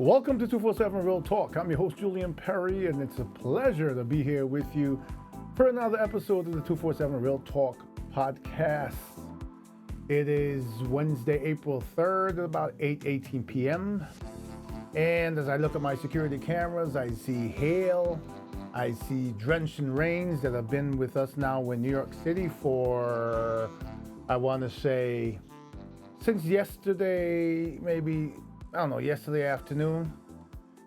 Welcome to 247 Real Talk. I'm your host, Julian Perry, and it's a pleasure to be here with you for another episode of the 247 Real Talk podcast. It is Wednesday, April 3rd, at about 8:18 p.m. And as I look at my security cameras, I see hail, I see drenching rains that have been with us now in New York City for, I want to say, since yesterday, maybe, I don't know, yesterday afternoon.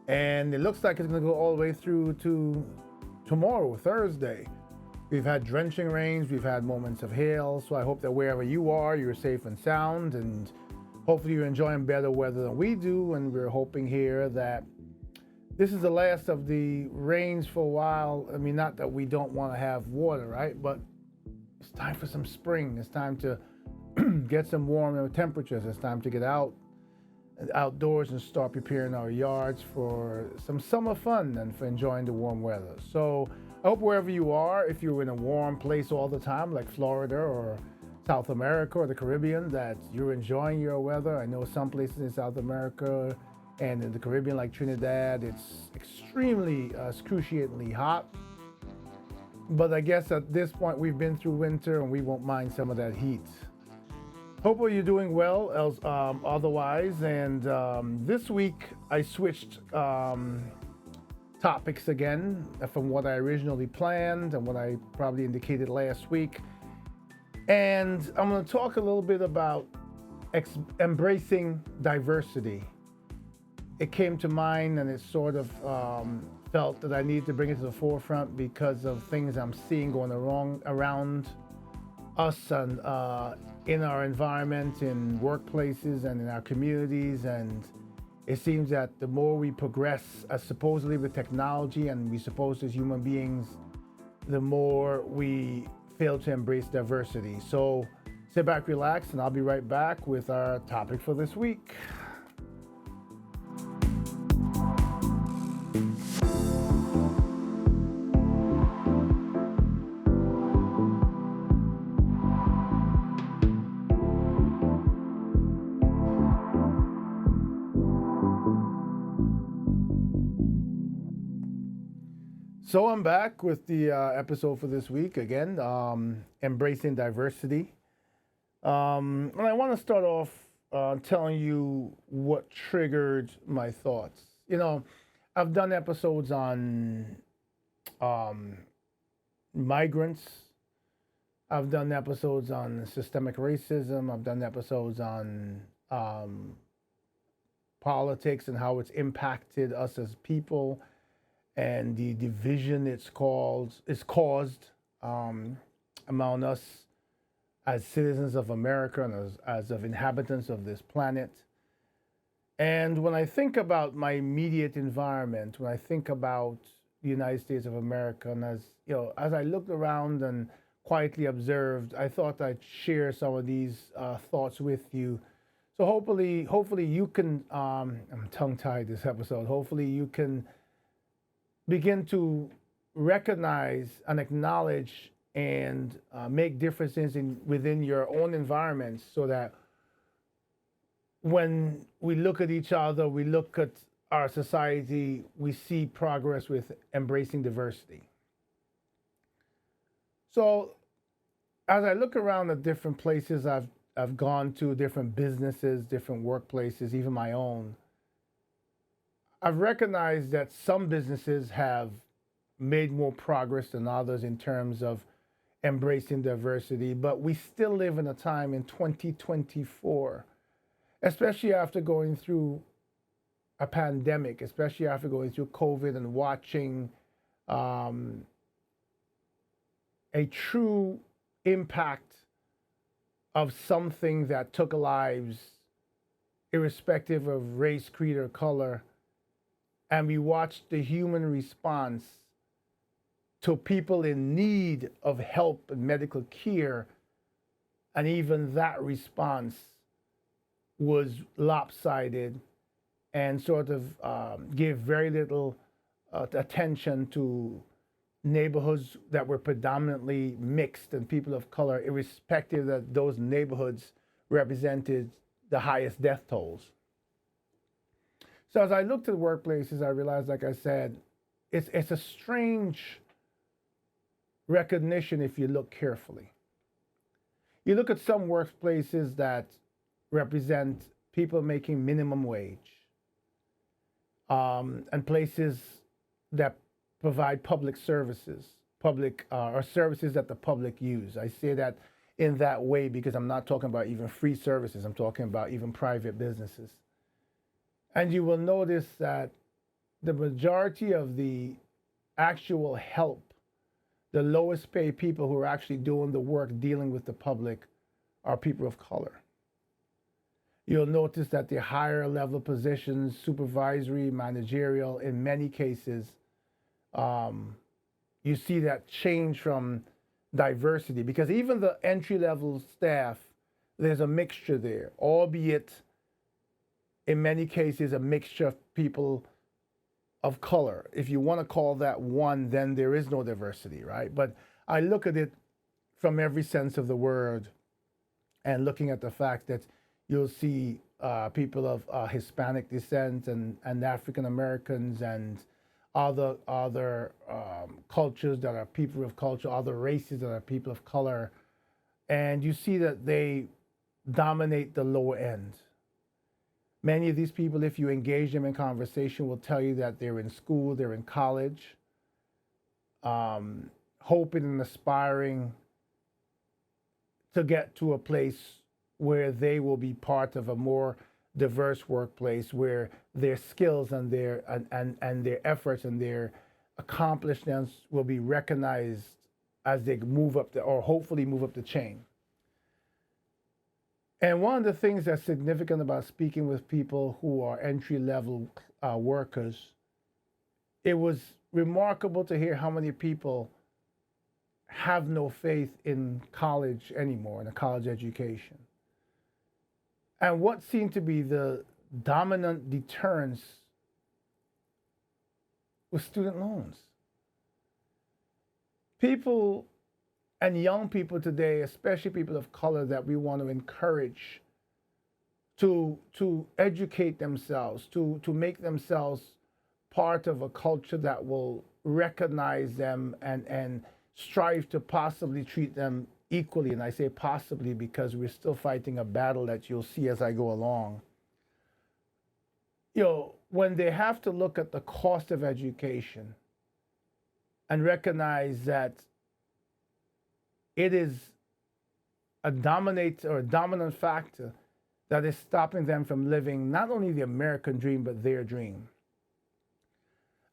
And it looks like it's going to go all the way through to tomorrow, Thursday. We've had drenching rains, we've had moments of hail, so I hope that wherever you are, you're safe and sound, and hopefully you're enjoying better weather than we do. And we're hoping here that this is the last of the rains for a while. I mean, not that we don't want to have water, right? But it's time for some spring. It's time to get some warmer temperatures. It's time to get outdoors and start preparing our yards for some summer fun and for enjoying the warm weather. So I hope wherever you are, if you're in a warm place all the time, like Florida or South America or the Caribbean, that you're enjoying your weather. I know some places in South America and in the Caribbean, like Trinidad, it's extremely excruciatingly hot. But I guess at this point, we've been through winter and we won't mind some of that heat. Hopefully you're doing well otherwise. And this week I switched topics again from what I originally planned and what I probably indicated last week. And I'm going to talk a little bit about embracing diversity. It came to mind and it sort of felt that I needed to bring it to the forefront because of things I'm seeing going around us and in our environment, in workplaces and in our communities. And it seems that the more we progress supposedly with technology and we suppose as human beings, the more we fail to embrace diversity. So sit back, relax, and I'll be right back with our topic for this week. So I'm back with the episode for this week again, embracing diversity. And I want to start off telling you what triggered my thoughts. You know, I've done episodes on migrants. I've done episodes on systemic racism. I've done episodes on politics and how it's impacted us as people, and the division it's caused among us as citizens of America and as of inhabitants of this planet. And when I think about my immediate environment, when I think about the United States of America, and as I looked around and quietly observed, I thought I'd share some of these thoughts with you. So hopefully you can. I'm tongue-tied this episode. Hopefully you can begin to recognize and acknowledge and make differences within your own environments, so that when we look at each other, we look at our society, we see progress with embracing diversity. So as I look around at different places I've gone to, different businesses, different workplaces, even my own, I've recognized that some businesses have made more progress than others in terms of embracing diversity, but we still live in a time in 2024, especially after going through a pandemic, especially after going through COVID and watching a true impact of something that took lives, irrespective of race, creed, or color. And we watched the human response to people in need of help and medical care. And even that response was lopsided and sort of gave very little attention to neighborhoods that were predominantly mixed and people of color, irrespective that those neighborhoods represented the highest death tolls. So as I looked at workplaces, I realized, like I said, it's a strange recognition if you look carefully. You look at some workplaces that represent people making minimum wage, and places that provide public services, public or services that the public use. I say that in that way because I'm not talking about even free services. I'm talking about even private businesses. And you will notice that the majority of the actual help, the lowest paid people who are actually doing the work dealing with the public, are people of color. You'll notice that the higher level positions, supervisory, managerial, in many cases, you see that change from diversity because even the entry level staff, there's a mixture there, albeit in many cases a mixture of people of color. If you want to call that one, then there is no diversity, right? But I look at it from every sense of the word and looking at the fact that you'll see people of Hispanic descent and African Americans and other cultures that are people of culture, other races that are people of color, and you see that they dominate the lower end. Many of these people, if you engage them in conversation, will tell you that they're in school, they're in college, hoping and aspiring to get to a place where they will be part of a more diverse workplace where their skills and their efforts and their accomplishments will be recognized as they move up or hopefully move up the chain. And one of the things that's significant about speaking with people who are entry level workers, it was remarkable to hear how many people have no faith in college anymore, in a college education. And what seemed to be the dominant deterrence was student loans. People and young people today, especially people of color that we want to encourage to educate themselves, to make themselves part of a culture that will recognize them and strive to possibly treat them equally. And I say possibly because we're still fighting a battle that you'll see as I go along. When they have to look at the cost of education and recognize that it is a dominant factor that is stopping them from living not only the American dream, but their dream.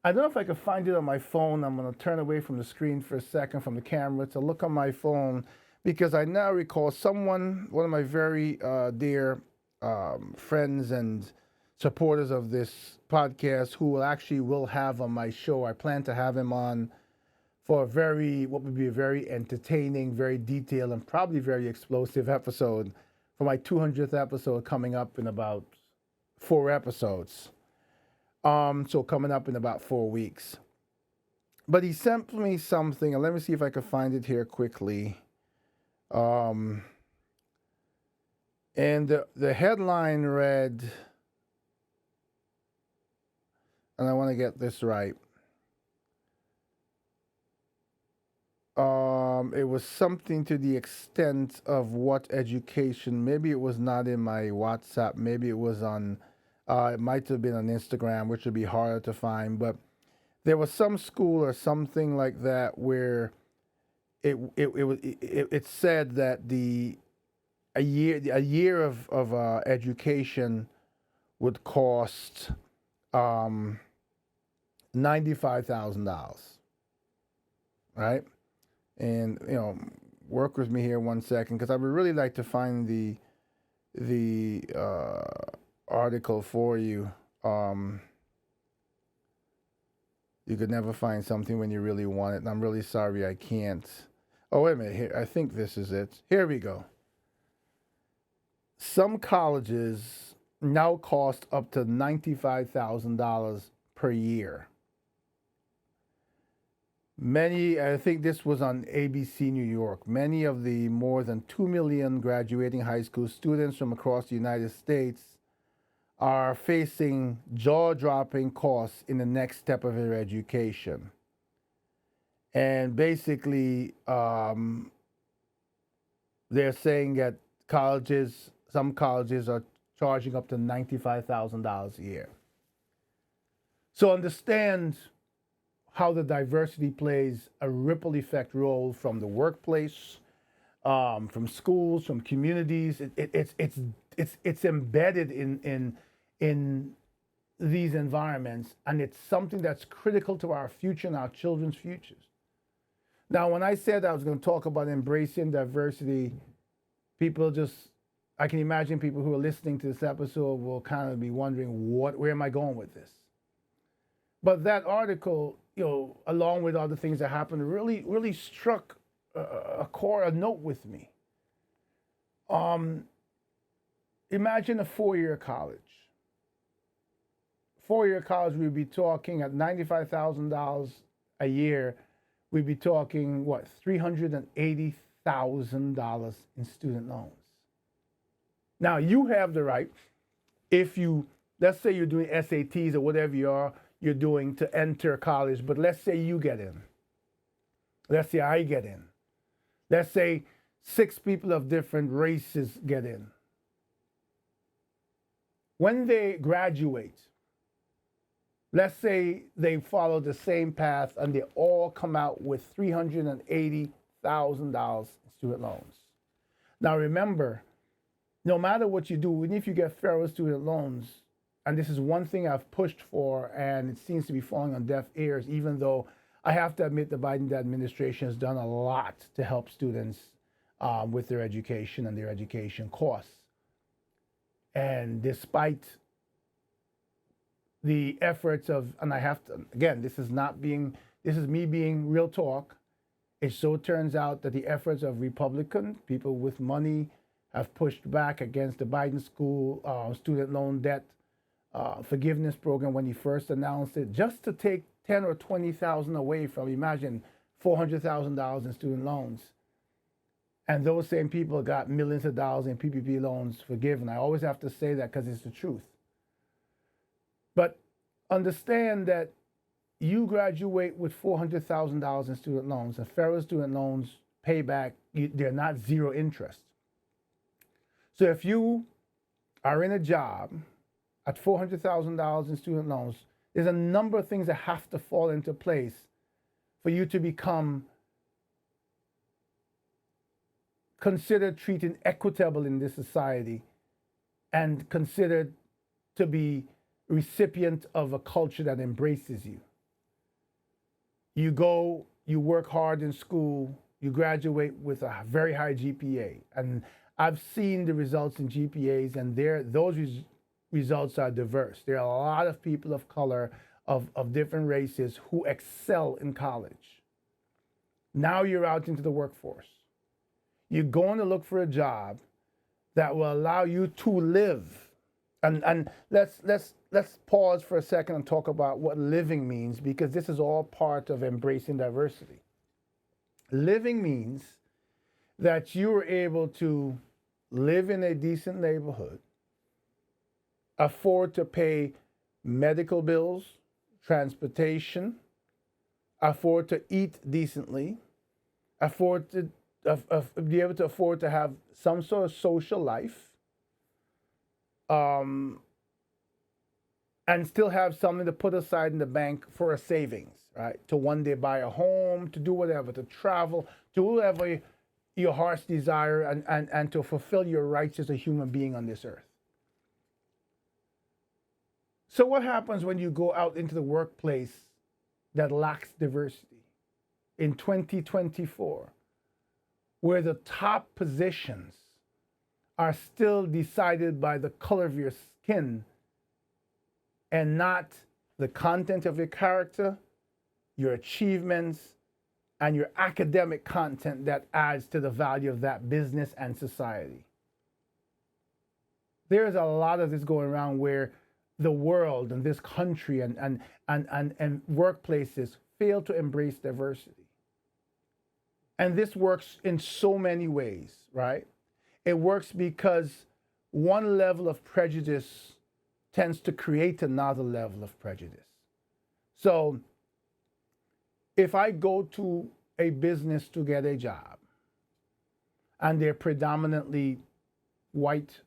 I don't know if I can find it on my phone. I'm going to turn away from the screen for a second, from the camera, to look on my phone, because I now recall one of my very dear friends and supporters of this podcast, who will have on my show. I plan to have him on for what would be a very entertaining, very detailed, and probably very explosive episode for my 200th episode coming up in about 4 episodes. So coming up in about 4 weeks. But he sent me something, and let me see if I can find it here quickly. And the headline read, and I want to get this right. It was something to the extent of what education. Maybe it was not in my WhatsApp. Maybe it was on. It might have been on Instagram, which would be harder to find. But there was some school or something like that where it said that a year of education would cost $95,000, right? And work with me here 1 second, because I would really like to find the article for you. You could never find something when you really want it, and I'm really sorry I can't. Oh, wait a minute. Here, I think this is it. Here we go. Some colleges now cost up to $95,000 per year. I think this was on ABC New York. Many of the more than 2 million graduating high school students from across the United States are facing jaw-dropping costs in the next step of their education. And basically, they're saying that some colleges are charging up to $95,000 a year. So understand how the diversity plays a ripple effect role from the workplace, from schools, from communities. It's embedded in these environments, and it's something that's critical to our future and our children's futures. Now, when I said I was going to talk about embracing diversity, I can imagine people who are listening to this episode will kind of be wondering, where am I going with this? But that article, along with other things that happened, really struck a note with me. Imagine a 4-year college. 4-year college, we'd be talking at $95,000 a year. We'd be talking, $380,000 in student loans. Now, you have the right, let's say you're doing SATs or whatever you're doing to enter college, but let's say you get in. Let's say I get in. Let's say 6 people of different races get in. When they graduate, let's say they follow the same path and they all come out with $380,000 in student loans. Now remember, no matter what you do, even if you get federal student loans, and this is one thing I've pushed for, and it seems to be falling on deaf ears, even though I have to admit the Biden administration has done a lot to help students with their education and their education costs. And despite the efforts and I have to, again, this is me being real talk. It so turns out that the efforts of Republican people with money have pushed back against the Biden student loan debt forgiveness program when he first announced it, just to take 10 or 20,000 away from, imagine, $400,000 in student loans. And those same people got millions of dollars in PPP loans forgiven. I always have to say that because it's the truth. But understand that you graduate with $400,000 in student loans, and federal student loans pay back, they're not zero interest. So if you are in a job at $400,000 in student loans, there's a number of things that have to fall into place for you to become considered treated equitable in this society and considered to be recipient of a culture that embraces you. You go, you work hard in school, you graduate with a very high GPA. And I've seen the results in GPAs, and those results are diverse. There are a lot of people of color, of different races, who excel in college. Now you're out into the workforce. You're going to look for a job that will allow you to live. And let's pause for a second and talk about what living means, because this is all part of embracing diversity. Living means that you are able to live in a decent neighborhood, afford to pay medical bills, transportation, afford to eat decently, afford to be able to afford to have some sort of social life, and still have something to put aside in the bank for a savings, right? To one day buy a home, to do whatever, to travel, to do whatever your heart's desire, and to fulfill your rights as a human being on this earth. So what happens when you go out into the workplace that lacks diversity in 2024, where the top positions are still decided by the color of your skin and not the content of your character, your achievements, and your academic content that adds to the value of that business and society? There's a lot of this going around where the world and this country and workplaces fail to embrace diversity. And this works in so many ways, right? It works because one level of prejudice tends to create another level of prejudice. So if I go to a business to get a job and they're predominantly white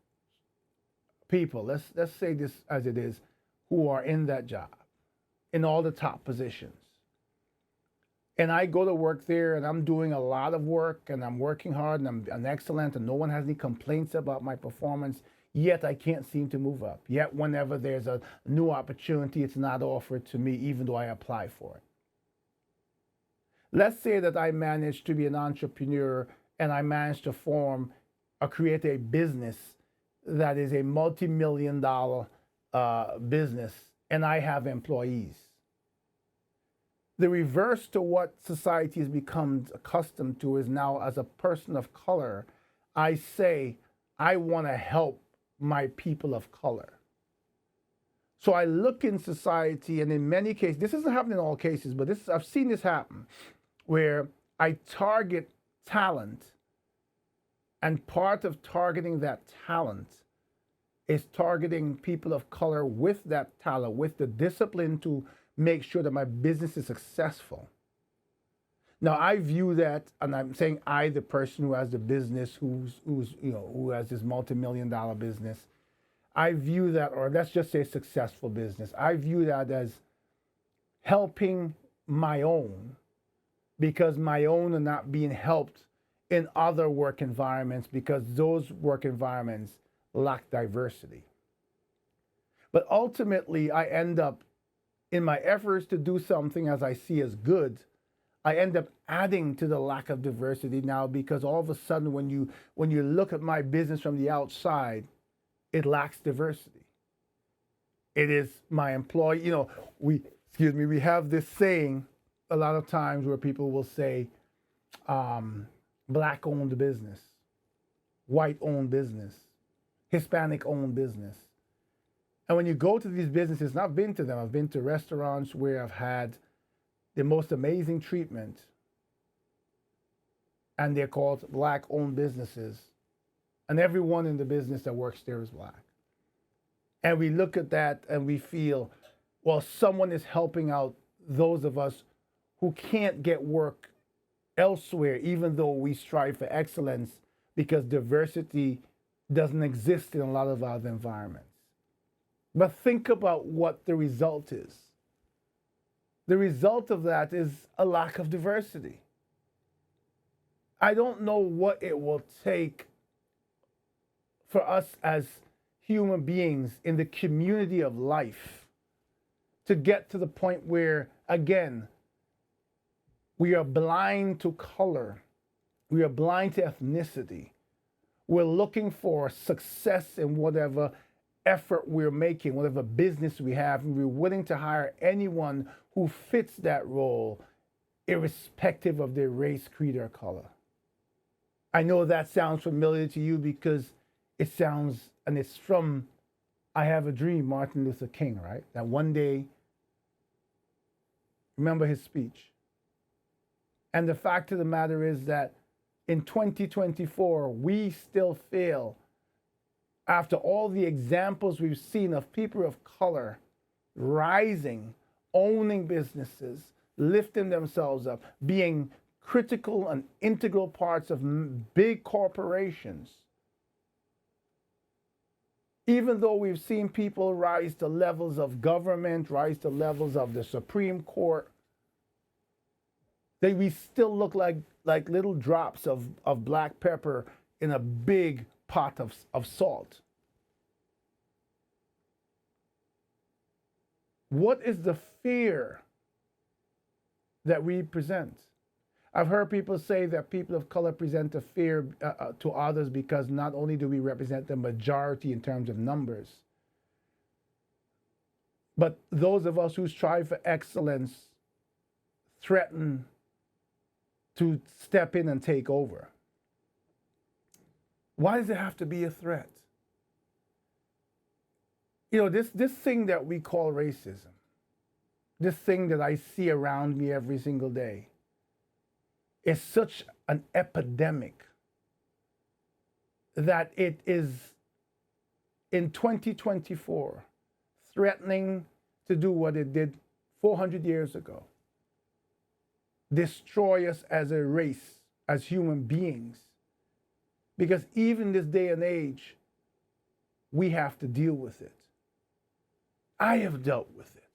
people, let's say this as it is, who are in that job, in all the top positions. And I go to work there and I'm doing a lot of work and I'm working hard and I'm excellent and no one has any complaints about my performance, yet I can't seem to move up. Yet whenever there's a new opportunity, it's not offered to me even though I apply for it. Let's say that I managed to be an entrepreneur and I managed to form or create a business that is a multi-million dollar business and I have employees. The reverse to what society has become accustomed to is now, as a person of color, I say, I want to help my people of color. So I look in society, and in many cases, this isn't happening in all cases, but I've seen this happen, where I target talent, and part of targeting that talent is targeting people of color with that talent, with the discipline to make sure that my business is successful. Now I view that, and I'm saying I, the person who has the business, who has this multi-million dollar business, I view that, or let's just say successful business, I view that as helping my own, because my own are not being helped in other work environments because those work environments lack diversity. But ultimately, I end up, in my efforts to do something as I see as good, I end up adding to the lack of diversity now, because all of a sudden when you look at my business from the outside, it lacks diversity. It is my employee, we have this saying a lot of times where people will say, black owned business, white owned business, Hispanic owned business. And when you go to these businesses, and I've been to them, I've been to restaurants where I've had the most amazing treatment, and they're called black-owned businesses, and everyone in the business that works there is black. And we look at that and we feel, well, someone is helping out those of us who can't get work elsewhere, even though we strive for excellence, because diversity doesn't exist in a lot of other environments. But think about what the result is. The result of that is a lack of diversity. I don't know what it will take for us as human beings in the community of life to get to the point where, again, we are blind to color. We are blind to ethnicity. We're looking for success in whatever effort we're making, whatever business we have, and we're willing to hire anyone who fits that role, irrespective of their race, creed, or color. I know that sounds familiar to you because it sounds, and it's from I Have a Dream, Martin Luther King, right? That one day, remember his speech. And the fact of the matter is that in 2024, we still fail, after all the examples we've seen of people of color rising, owning businesses, lifting themselves up, being critical and integral parts of big corporations. Even though we've seen people rise to levels of government, rise to levels of the Supreme Court, we still look like little drops of black pepper in a big pot of salt. What is the fear that we present? I've heard people say that people of color present a fear to others because not only do we represent the majority in terms of numbers, but those of us who strive for excellence threaten to step in and take over. Why does it have to be a threat? This thing that we call racism, this thing that I see around me every single day, is such an epidemic that it is, in 2024, threatening to do what it did 400 years ago, destroy us as a race, as human beings. Because even this day and age, we have to deal with it. I have dealt with it.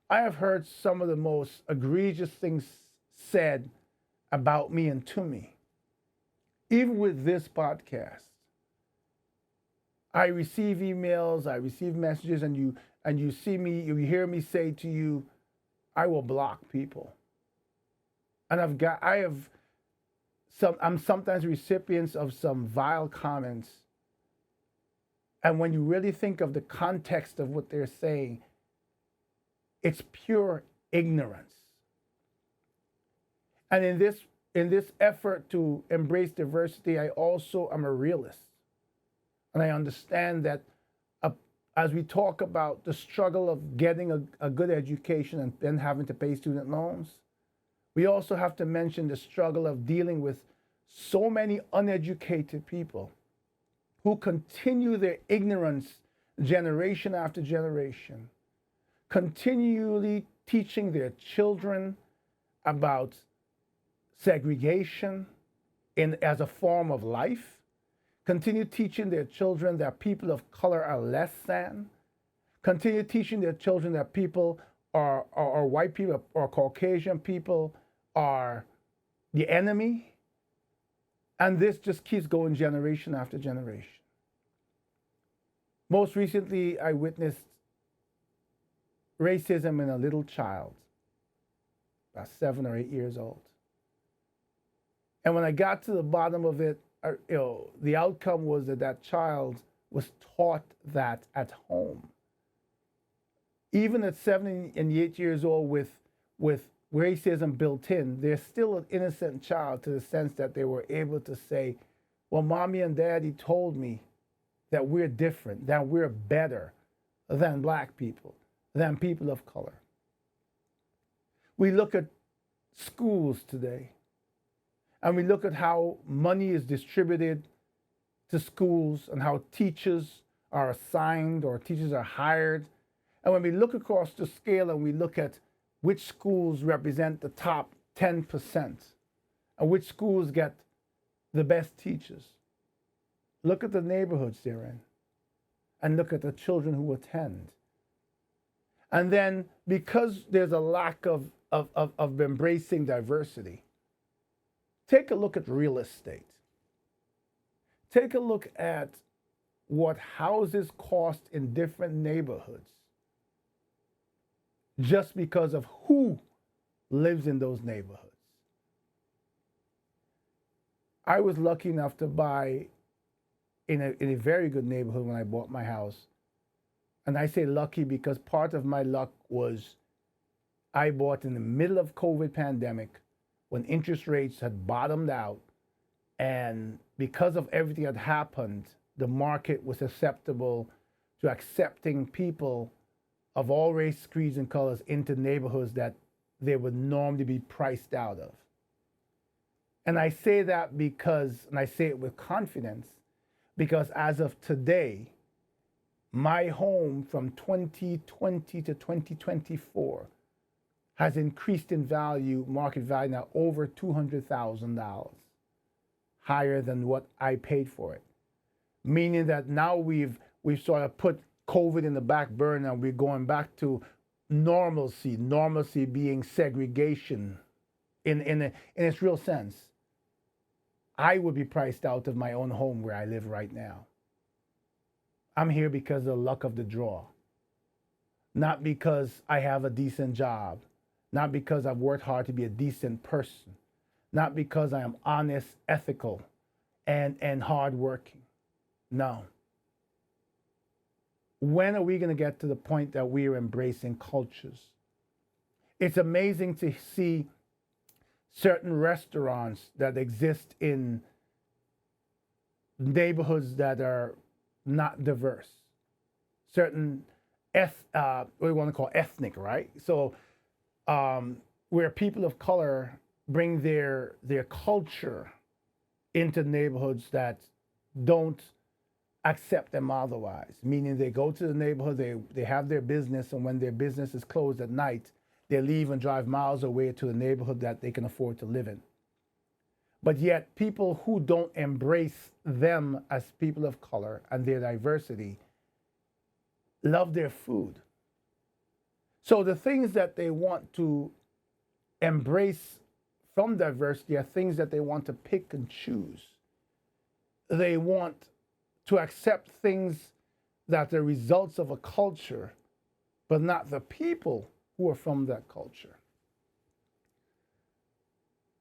I have heard some of the most egregious things said about me and to me. Even with this podcast, I receive emails, I receive messages, and you see me, you hear me say to you, I will block people. And I'm sometimes recipients of some vile comments. And when you really think of the context of what they're saying, it's pure ignorance. And in this effort to embrace diversity, I also am a realist. And I understand that as we talk about the struggle of getting a good education and then having to pay student loans, we also have to mention the struggle of dealing with so many uneducated people who continue their ignorance generation after generation, continually teaching their children about segregation as a form of life, continue teaching their children that people of color are less than, continue teaching their children that people are white people or Caucasian people are the enemy. And this just keeps going generation after generation. Most recently, I witnessed racism in a little child, about 7 or 8 years old. And when I got to the bottom of it, the outcome was that child was taught that at home. Even at 7 and 8 years old with racism built in, they're still an innocent child to the sense that they were able to say, well, mommy and daddy told me that we're different, that we're better than black people, than people of color. We look at schools today, and we look at how money is distributed to schools and how teachers are assigned or teachers are hired. And when we look across the scale and we look at which schools represent the top 10% and which schools get the best teachers, look at the neighborhoods they're in and look at the children who attend. And then because there's a lack of embracing diversity, take a look at real estate. Take a look at what houses cost in different neighborhoods just because of who lives in those neighborhoods. I was lucky enough to buy in a very good neighborhood when I bought my house. And I say lucky because part of my luck was I bought in the middle of COVID pandemic when interest rates had bottomed out. And because of everything that happened, the market was susceptible to accepting people of all race, creeds, and colors into neighborhoods that they would normally be priced out of. And I say that because, and I say it with confidence, because as of today, my home from 2020 to 2024 has increased in value, market value now over $200,000, higher than what I paid for it. Meaning that now we've sort of put COVID in the back burner and we're going back to normalcy being segregation in its real sense. I would be priced out of my own home where I live right now. I'm here because of the luck of the draw, not because I have a decent job, not because I've worked hard to be a decent person, not because I am honest, ethical, and hardworking. No. When are we going to get to the point that we are embracing cultures? It's amazing to see certain restaurants that exist in neighborhoods that are not diverse. Certain what we want to call ethnic, right? So where people of color bring their culture into neighborhoods that don't accept them otherwise, meaning they go to the neighborhood, they have their business, and when their business is closed at night, they leave and drive miles away to the neighborhood that they can afford to live in. But yet, people who don't embrace them as people of color and their diversity love their food. So the things that they want to embrace from diversity are things that they want to pick and choose. They want to accept things that are results of a culture, but not the people who are from that culture.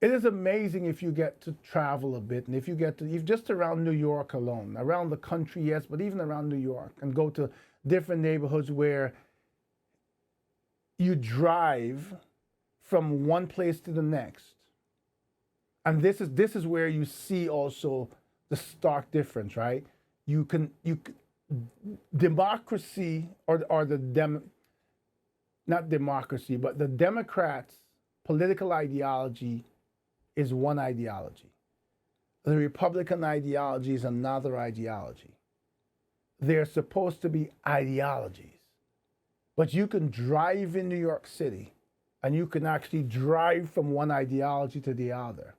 It is amazing if you get to travel a bit, and if you get to, if just around New York alone, around the country, yes, but even around New York, and go to different neighborhoods where you drive from one place to the next. And this is where you see also the stark difference, right? Democracy or not democracy, but the Democrats' political ideology is one ideology. The Republican ideology is another ideology. They're supposed to be ideologies. But you can drive in New York City and you can actually drive from one ideology to the other.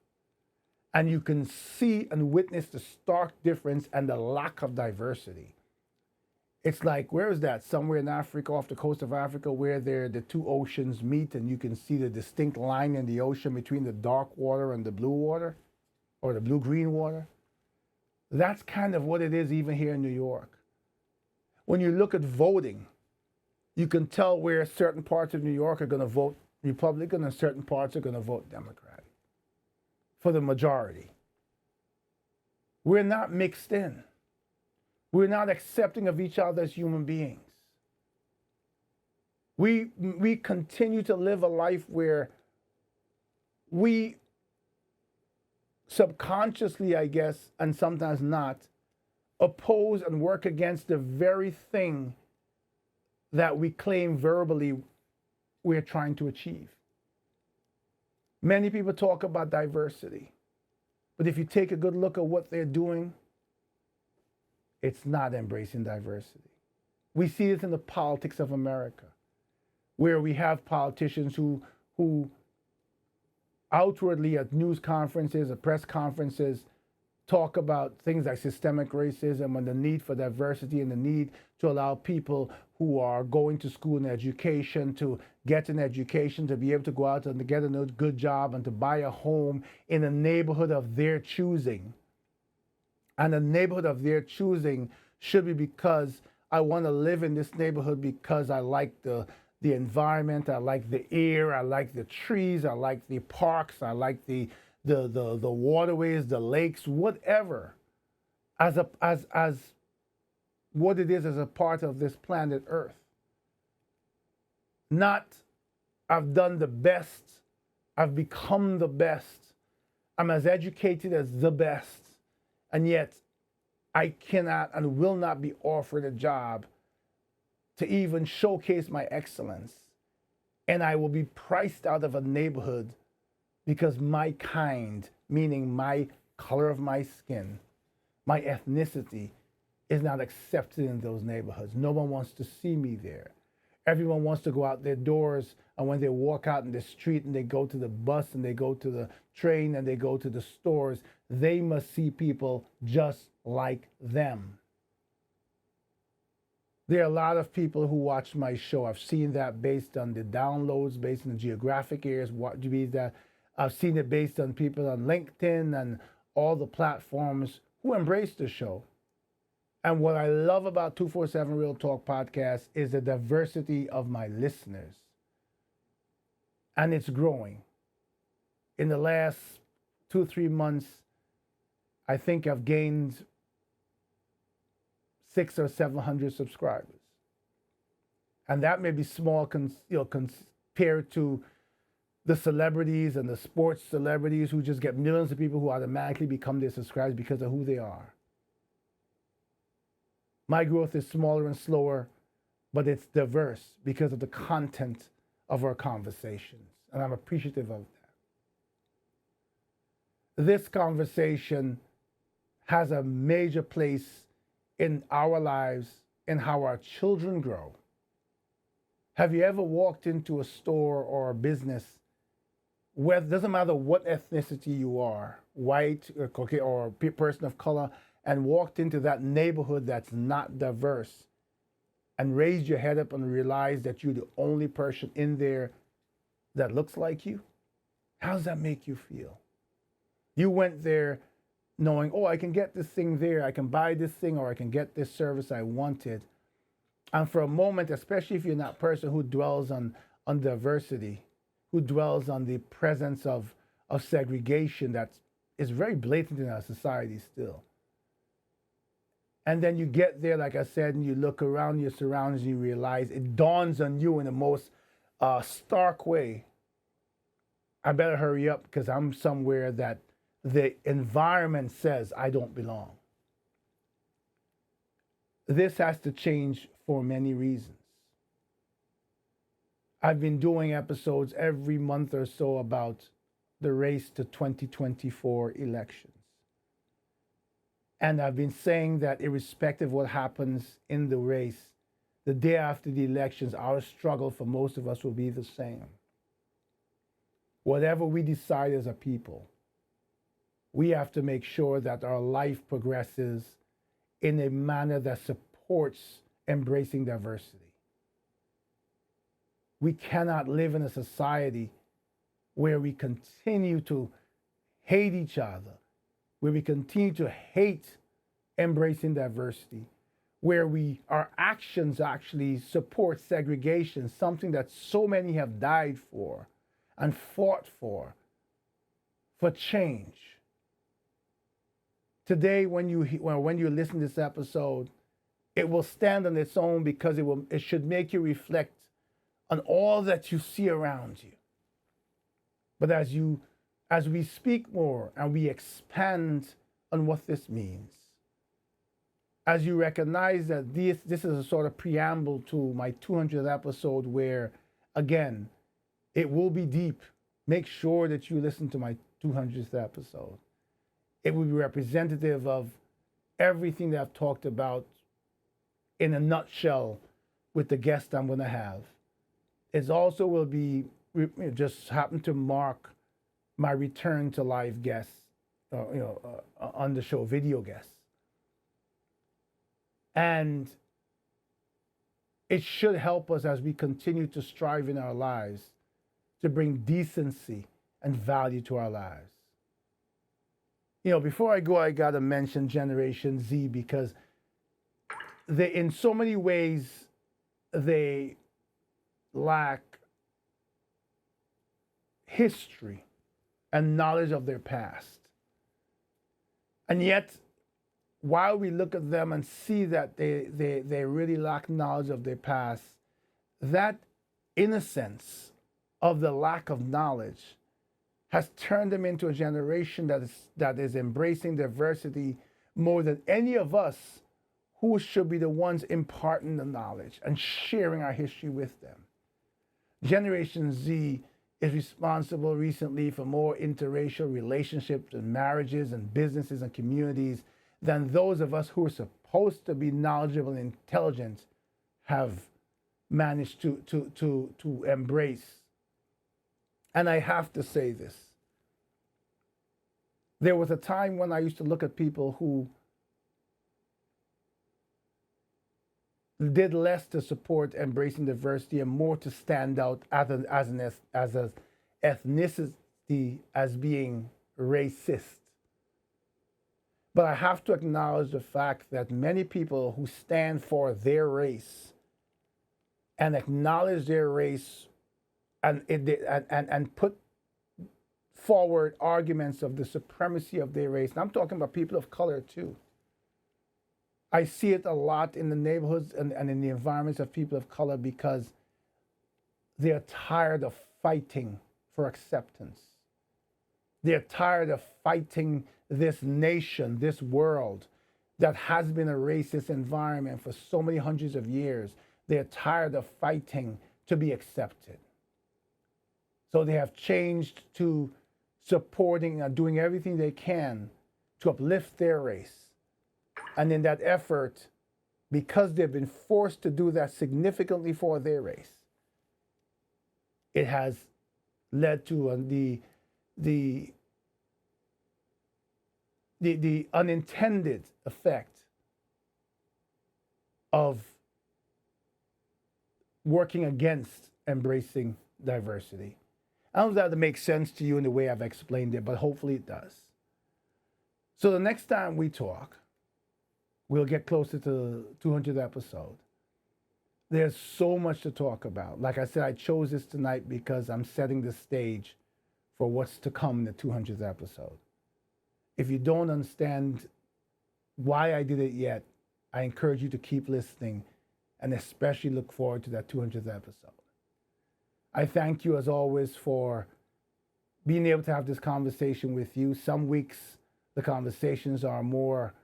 And you can see and witness the stark difference and the lack of diversity. It's like, where is that? Somewhere in Africa, off the coast of Africa, where the two oceans meet, and you can see the distinct line in the ocean between the dark water and the blue water, or the blue-green water. That's kind of what it is even here in New York. When you look at voting, you can tell where certain parts of New York are going to vote Republican and certain parts are going to vote Democrat for the majority. We're not mixed in. We're not accepting of each other as human beings. We continue to live a life where we subconsciously, I guess, and sometimes not, oppose and work against the very thing that we claim verbally we're trying to achieve. Many people talk about diversity, but if you take a good look at what they're doing, it's not embracing diversity. We see this in the politics of America, where we have politicians who outwardly at news conferences, at press conferences, talk about things like systemic racism and the need for diversity and the need to allow people who are going to school and education to get an education, to be able to go out and to get a good job and to buy a home in a neighborhood of their choosing. And the neighborhood of their choosing should be because I want to live in this neighborhood because I like the environment, I like the air, I like the trees, I like the parks, I like the waterways, the lakes, whatever, as what it is as a part of this planet Earth. Not I've done the best, I've become the best, I'm as educated as the best, and yet I cannot and will not be offered a job to even showcase my excellence. And I will be priced out of a neighborhood because my kind, meaning my color of my skin, my ethnicity, is not accepted in those neighborhoods. No one wants to see me there. Everyone wants to go out their doors, and when they walk out in the street and they go to the bus and they go to the train and they go to the stores, they must see people just like them. There are a lot of people who watch my show. I've seen that based on the downloads, based on the geographic areas, I've seen it based on people on LinkedIn and all the platforms who embrace the show. And what I love about 247 Real Talk podcast is the diversity of my listeners. And it's growing. In the last 2-3 months, I think I've gained 600 or 700 subscribers. And that may be small compared to the celebrities and the sports celebrities who just get millions of people who automatically become their subscribers because of who they are. My growth is smaller and slower, but it's diverse because of the content of our conversations. And I'm appreciative of that. This conversation has a major place in our lives and how our children grow. Have you ever walked into a store or a business where it doesn't matter what ethnicity you are, white or person of color, and walked into that neighborhood that's not diverse and raised your head up and realized that you're the only person in there that looks like you? How does that make you feel? You went there knowing, oh, I can get this thing there, I can buy this thing, or I can get this service I wanted. And for a moment, especially if you're that person who dwells on diversity, who dwells on the presence of segregation that is very blatant in our society still. And then you get there, like I said, and you look around your surroundings and you realize it dawns on you in the most stark way. I better hurry up because I'm somewhere that the environment says I don't belong. This has to change for many reasons. I've been doing episodes every month or so about the race to 2024 elections. And I've been saying that irrespective of what happens in the race, the day after the elections, our struggle for most of us will be the same. Whatever we decide as a people, we have to make sure that our life progresses in a manner that supports embracing diversity. We cannot live in a society where we continue to hate each other, where we continue to hate embracing diversity, where our actions actually support segregation, something that so many have died for and fought for change. Today, when you listen to this episode, it will stand on its own because it should make you reflect on all that you see around you. But as we speak more and we expand on what this means, as you recognize that this is a sort of preamble to my 200th episode where, again, it will be deep. Make sure that you listen to my 200th episode. It will be representative of everything that I've talked about in a nutshell with the guest I'm going to have. It also will be just happen to mark my return to live guests, on the show, video guests. And it should help us as we continue to strive in our lives to bring decency and value to our lives. Before I go, I got to mention Generation Z because in so many ways, they lack history and knowledge of their past. And yet, while we look at them and see that they really lack knowledge of their past, that innocence of the lack of knowledge has turned them into a generation that is embracing diversity more than any of us who should be the ones imparting the knowledge and sharing our history with them. Generation Z is responsible recently for more interracial relationships and marriages and businesses and communities than those of us who are supposed to be knowledgeable and intelligent have managed to embrace. And I have to say this. There was a time when I used to look at people who did less to support embracing diversity and more to stand out as an ethnicity as being racist. But I have to acknowledge the fact that many people who stand for their race and acknowledge their race and put forward arguments of the supremacy of their race, and I'm talking about people of color too. I see it a lot in the neighborhoods and in the environments of people of color because they're tired of fighting for acceptance. They're tired of fighting this nation, this world that has been a racist environment for so many hundreds of years. They're tired of fighting to be accepted. So they have changed to supporting and doing everything they can to uplift their race And in that effort, because they've been forced to do that significantly for their race, it has led to the unintended effect of working against embracing diversity. I don't know if that makes sense to you in the way I've explained it, but hopefully it does. So the next time we talk, we'll get closer to 200th episode. There's so much to talk about. Like I said, I chose this tonight because I'm setting the stage for what's to come in the 200th episode. If you don't understand why I did it yet, I encourage you to keep listening and especially look forward to that 200th episode. I thank you as always for being able to have this conversation with you. Some weeks the conversations are more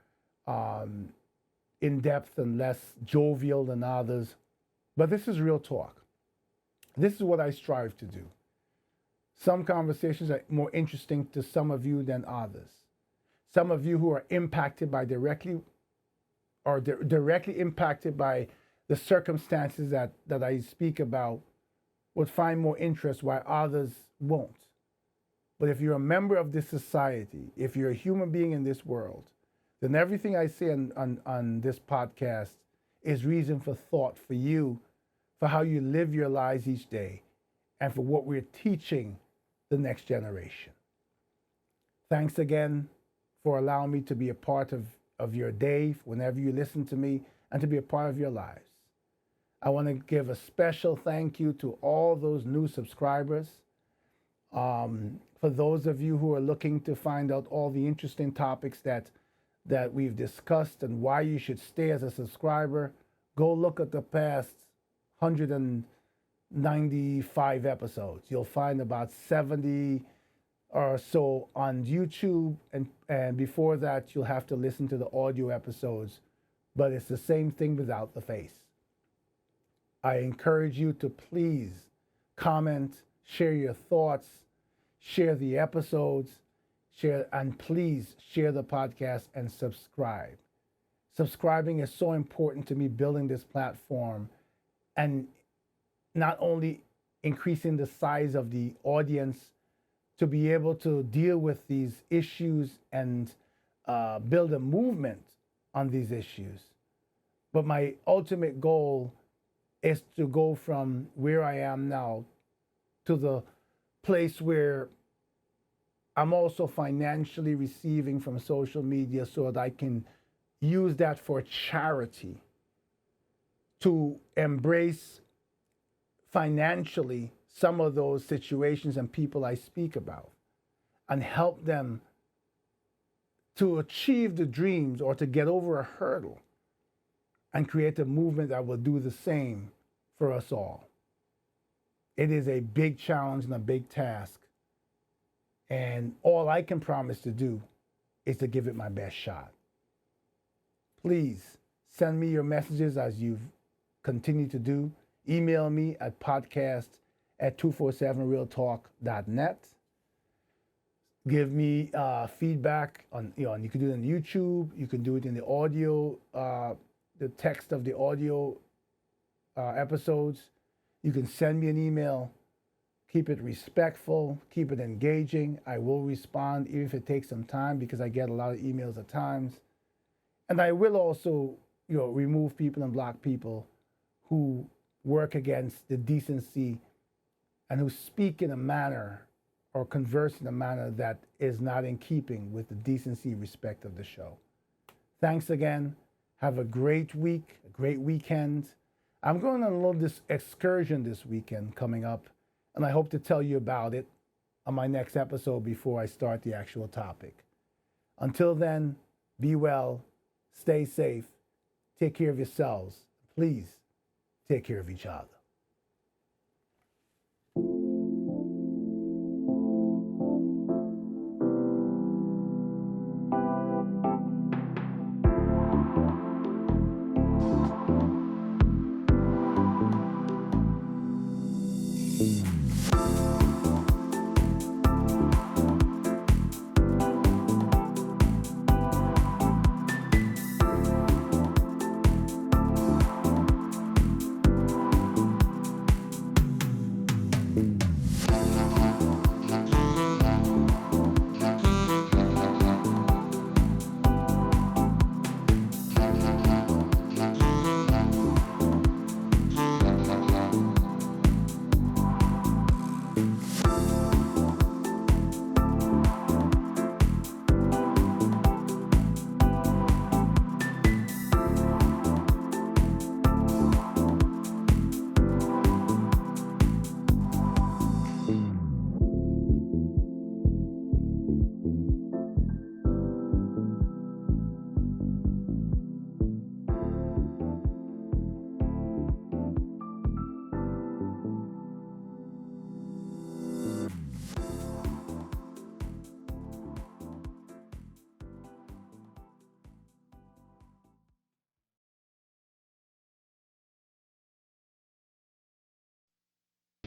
in depth and less jovial than others, but this is real talk. This is what I strive to do. Some conversations are more interesting to some of you than others. Some of you who are impacted by directly impacted by the circumstances that I speak about would find more interest while others won't. But if you're a member of this society, if you're a human being in this world, then everything I say on this podcast is reason for thought for you, for how you live your lives each day, and for what we're teaching the next generation. Thanks again for allowing me to be a part of your day whenever you listen to me and to be a part of your lives. I want to give a special thank you to all those new subscribers. For those of you who are looking to find out all the interesting topics that we've discussed and why you should stay as a subscriber, go look at the past 195 episodes. You'll find about 70 or so on YouTube, and before that, you'll have to listen to the audio episodes, but it's the same thing without the face. I encourage you to please comment, share your thoughts, share the episodes, and please share the podcast and subscribe. Subscribing is so important to me building this platform and not only increasing the size of the audience to be able to deal with these issues and build a movement on these issues, but my ultimate goal is to go from where I am now to the place where I'm also financially receiving from social media so that I can use that for charity to embrace financially some of those situations and people I speak about and help them to achieve the dreams or to get over a hurdle and create a movement that will do the same for us all. It is a big challenge and a big task. And all I can promise to do is to give it my best shot. Please send me your messages as you've continued to do. Email me at podcast@247realtalk.net. Give me feedback on, and you can do it on YouTube. You can do it in the audio, the text of the audio episodes. You can send me an email. Keep it respectful, keep it engaging. I will respond even if it takes some time because I get a lot of emails at times. And I will also, remove people and block people who work against the decency and who speak in a manner or converse in a manner that is not in keeping with the decency and respect of the show. Thanks again. Have a great week, a great weekend. I'm going on a little excursion this weekend coming up, and I hope to tell you about it on my next episode before I start the actual topic. Until then, be well, stay safe, take care of yourselves. Please take care of each other.